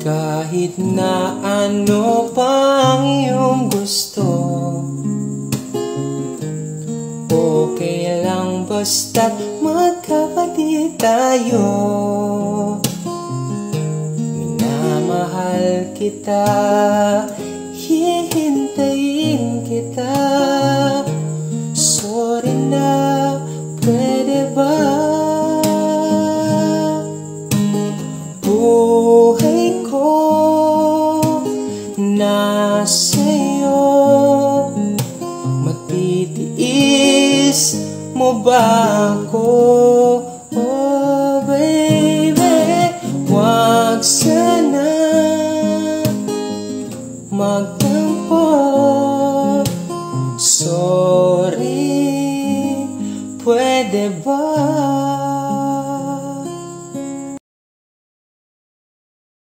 Kahit na ano pang iyong gusto, okay lang basta't magkapatid tayo. Minamahal kita, hihintayin kita. Sorry na, pwede ba? Buhay ko nasa'yo, matitiis mo ba ako? Oh baby, wag sana